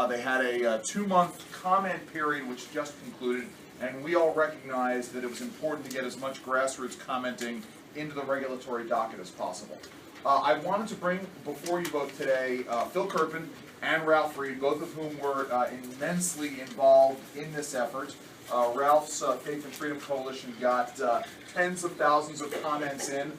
They had a 2-month comment period which just concluded, and we all recognized that it was important to get as much grassroots commenting into the regulatory docket as possible. I wanted to bring before you both today Phil Kerpen and Ralph Reed, both of whom were immensely involved in this effort. Ralph's Faith and Freedom Coalition got tens of thousands of comments in.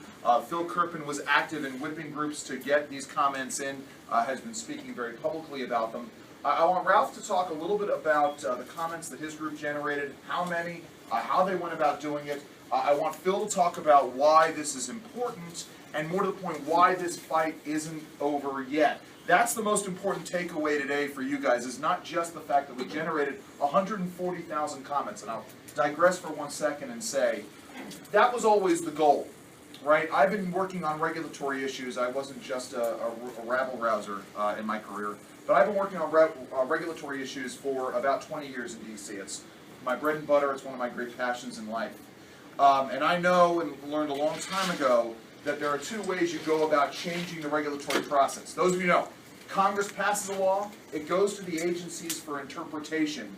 Phil Kerpen was active in whipping groups to get these comments in, has been speaking very publicly about them. I want Ralph to talk a little bit about the comments that his group generated, how many, how they went about doing it. I want Phil to talk about why this is important, and more to the point, why this fight isn't over yet. That's the most important takeaway today for you guys, is not just the fact that we generated 140,000 comments. And I'll digress for 1 second and say, that was always the goal, right? I've been working on regulatory issues. I wasn't just a rabble-rouser in my career, but I've been working on regulatory issues for about 20 years in D.C. It's my bread and butter. It's one of my great passions in life. And I know and learned a long time ago that there are 2 ways you go about changing the regulatory process. Those of you know, Congress passes a law, it goes to the agencies for interpretation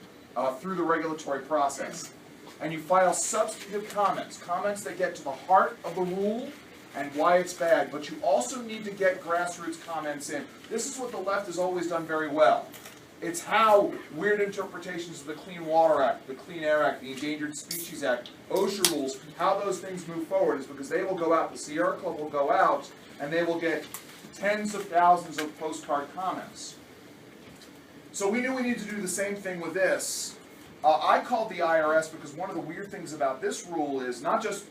through the regulatory process. And you file substantive comments, comments that get to the heart of the rule and why it's bad, but you also need to get grassroots comments in. This is what the left has always done very well. It's how weird interpretations of the Clean Water Act, the Clean Air Act, the Endangered Species Act, OSHA rules, how those things move forward is because they will go out, the Sierra Club will go out, and they will get tens of thousands of postcard comments. So we knew we needed to do the same thing with this. I called the IRS because one of the weird things about this rule is not just,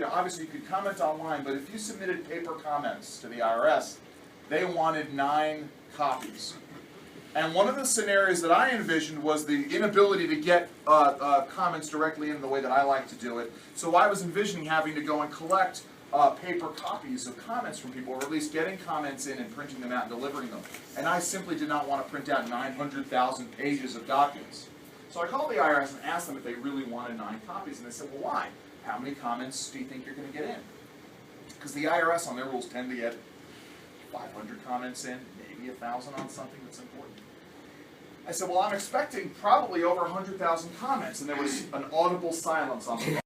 obviously you could comment online, but if you submitted paper comments to the IRS, they wanted 9 copies. And one of the scenarios that I envisioned was the inability to get comments directly in the way that I like to do it. So I was envisioning having to go and collect paper copies of comments from people, or at least getting comments in and printing them out and delivering them. And I simply did not want to print out 900,000 pages of documents. So I called the IRS and asked them if they really wanted 9 copies, and they said, well, why? How many comments do you think you're going to get in? Because the IRS on their rules tend to get 500 comments in, maybe 1,000 on something that's important. I said, well, I'm expecting probably over 100,000 comments, and there was an audible silence on the phone.